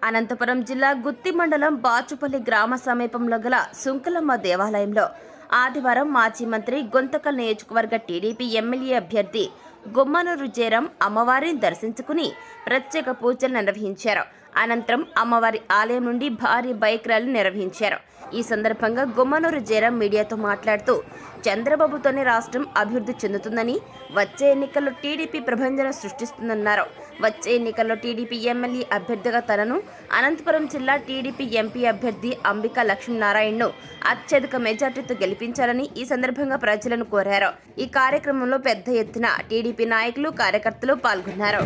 అనంతపురం జిల్లా గుత్తి మండలం బాచుపల్లి గ్రామ సమీపంలో గల సుంకలమ్మ దేవాలయంలో ఆదివారం మాజీ మంత్రి గుంతకల్ నియోజకవర్గ టీడీపీ ఎమ్మెల్యే అభ్యర్థి గుమ్మనూరు జయరాం అమ్మవారిని దర్శించుకుని ప్రత్యేక పూజలు నిర్వహించారు. అనంతరం అమ్మవారి ఆలయం నుండి భారీ బైక్ ర్యాలీ నిర్వహించారు. ఈ సందర్భంగా గుమ్మనూరు జయరాం మీడియాతో మాట్లాడుతూ చంద్రబాబుతోనే రాష్ట్రం అభివృద్ధి చెందుతుందని, వచ్చే ఎన్నికల్లో టీడీపీ ప్రభంజనం సృష్టిస్తుందన్నారు. వచ్చే ఎన్నికల్లో టీడీపీ ఎమ్మెల్యే అభ్యర్థిగా తనను, అనంతపురం జిల్లా టీడీపీ ఎంపీ అభ్యర్థి అంబికా లక్ష్మీనారాయణను అత్యధిక మెజార్టీతో గెలిపించాలని ఈ సందర్భంగా ప్రజలను కోరారు. ఈ కార్యక్రమంలో పెద్ద ఎత్తున టీడీపీ నాయకులు, కార్యకర్తలు పాల్గొన్నారు.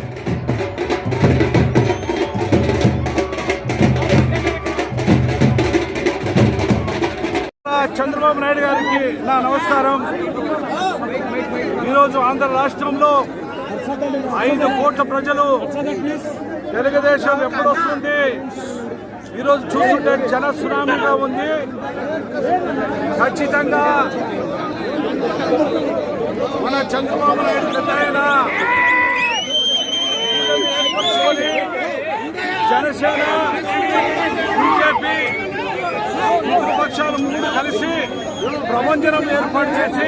చంద్రబాబు నాయుడు గారికి నా నమస్కారం. ఈరోజు ఆంధ్ర రాష్ట్రంలో 5 కోట్ల ప్రజలు తెలుగుదేశం ఎప్పుడు వస్తుంది, ఈరోజు చూస్తుంటే జన సునామీగా ఉంది. ఖచ్చితంగా మన చంద్రబాబు నాయుడు పెద్ద జనసేన, బీజేపీ పక్షాలు 3 కలిసి ప్రభంజనం ఏర్పాటు చేసి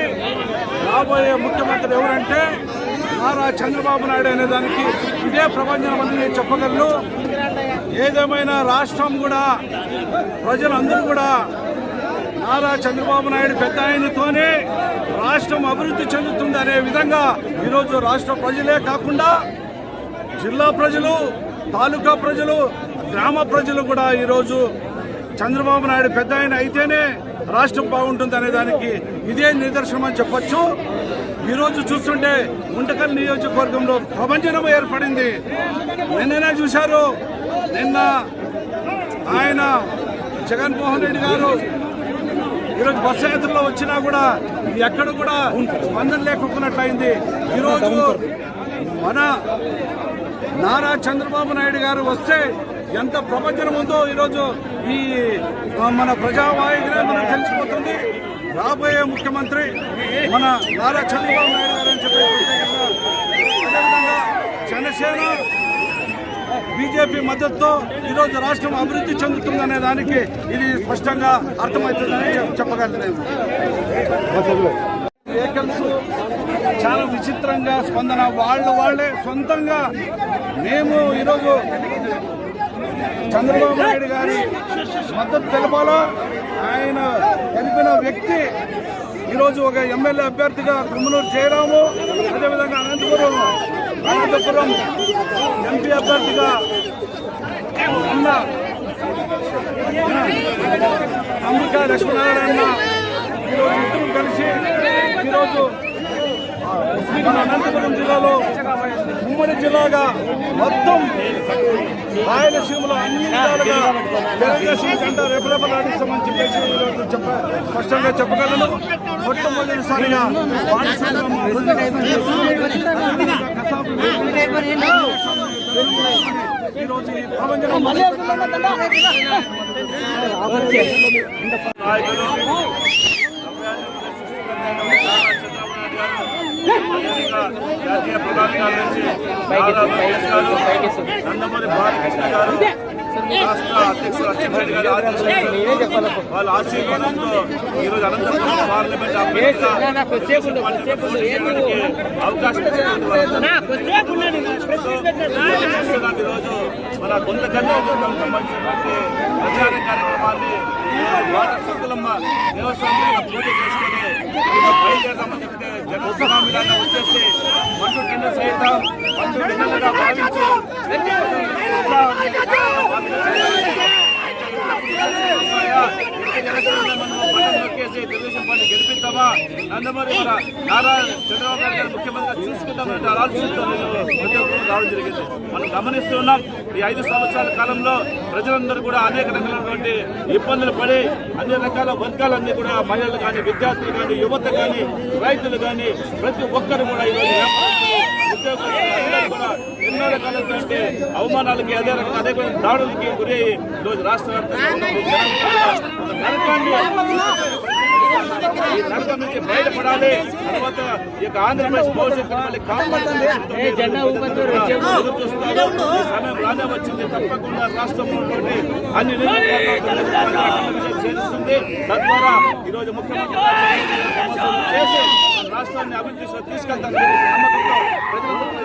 రాబోయే ముఖ్యమంత్రి ఎవరంటే నారా చంద్రబాబు నాయుడు అనే దానికి ఇదే ప్రభంజనం అని నేను చెప్పగలను. ఏదేమైనా రాష్ట్రం కూడా, ప్రజలందరూ కూడా నారా చంద్రబాబు నాయుడు పెద్ద ఆయనతోనే రాష్ట్రం అభివృద్ధి చెందుతుంది అనే విధంగా ఈరోజు రాష్ట్ర ప్రజలే కాకుండా జిల్లా ప్రజలు, తాలూకా ప్రజలు, గ్రామ ప్రజలు కూడా ఈరోజు చంద్రబాబు నాయుడు పెద్ద ఆయన అయితేనే రాష్ట్రం బాగుంటుంది అనే దానికి ఇదే నిదర్శనం అని చెప్పొచ్చు. ఈరోజు చూస్తుంటే గుంటకల్ నియోజకవర్గంలో ప్రభంజనం ఏర్పడింది. నిన్ననే చూశారు, నిన్న ఆయన జగన్మోహన్ రెడ్డి గారు ఈరోజు బస్సు యాత్రలో వచ్చినా కూడా ఎక్కడ కూడా స్పందన లేకపోయినట్లయింది. ఈరోజు మన నారా చంద్రబాబు నాయుడు గారు వస్తే ఎంత ప్రపంచం ఉందో ఈరోజు ఈ మన ప్రజావాహిగా మనకు తెలిసిపోతుంది. రాబోయే ముఖ్యమంత్రి మన నారా చంద్రబాబు నాయుడు గారు అని చెప్పి అదేవిధంగా జనసేన, బీజేపీ మద్దతుతో ఈరోజు రాష్ట్రం అభివృద్ధి చెందుతుందనే దానికి ఇది స్పష్టంగా అర్థమవుతుందని చెప్పగలను. వెహికల్స్ చాలా విచిత్రంగా స్పందన, వాళ్ళే సొంతంగా మేము ఈరోజు చంద్రబాబు నాయుడు గారి మద్దతు తెలపాలా. ఆయన తెలిపిన వ్యక్తి ఈరోజు ఒక ఎమ్మెల్యే అభ్యర్థిగా గుమ్మనూరు జయరాము, అదేవిధంగా అనంతపురం ఎంపీ అభ్యర్థిగా ఉన్న అంబికా లక్ష్మీనారాయణ ఈరోజు ఇద్దరు కలిసి ఈరోజు మన అనంతపురం జిల్లాలో ఉమ్మడి జిల్లాగా మొత్తం రాయలసీమలో అన్ని విధాలుగా తెలుగుదేశం జెండా రెపరెపలాడిస్తామని చెప్పేసి ఈరోజు స్పష్టంగా చెప్పగలను. మొట్టమొదటిసారిగా ఈరోజు ఈ ప్రపంచంలో జాతీయ ప్రధాన కార్యదర్శి నందమూరి బాలకృష్ణ గారు, రాష్ట్ర అధ్యక్షుడు అచ్చెన్నాయుడు గారి ఆదేశాలు, వాళ్ళ ఆశీర్వాదంతో ఈరోజు అనంతపురం పార్లమెంట్ అవకాశం ఈరోజు మన గుంతకల్ సంబంధించినటువంటి ప్రచార కార్యక్రమాన్ని సుంకలమ్మ దేవస్వామి పూజ చేసుకుని బయలుదేరదామని చెప్తే జనస్వామిలాగా వచ్చేసి మండు కింద సైతం మండు కిందలుగా భావించి తెలుగుదేశం పార్టీ గెలిపిద్దామా, నందమూరి నారా చంద్రబాబు నాయుడు గారు ముఖ్యమంత్రిగా చూసుకుందామంటే ఆలోచనతో రావడం జరిగింది. మనం గమనిస్తూ ఉన్నాం, ఈ 5 సంవత్సరాల కాలంలో ప్రజలందరూ కూడా అనేక రకాలైనటువంటి ఇబ్బందులు పడి అన్ని రకాల వర్గాలన్నీ కూడా మహిళలు కానీ, విద్యార్థులు కానీ, యువత కానీ, రైతులు కానీ ప్రతి ఒక్కరు కూడా ఈరోజు ఉద్యోగస్తులు కూడా ఎన్నో రకాలైనటువంటి అవమానాలకి, అదే రకంగా అదే దాడులకి గురయ్యి ఈరోజు రాష్ట్ర వ్యాప్తంగా ఈ నరకం నుంచి బయటపడాలి. తర్వాత ఈ యొక్క ఆంధ్రప్రదేశ్ భవిష్యత్తు మళ్ళీ కాపాడాలి. సమయం రానే వచ్చింది. తప్పకుండా రాష్ట్రంలో అన్ని చేస్తుంది. తద్వారా ఈరోజు ముఖ్యమంత్రి చేసి రాష్ట్రాన్ని అభివృద్ధి తీసుకెళ్తారు. నమ్మకంతో ప్రజలందరూ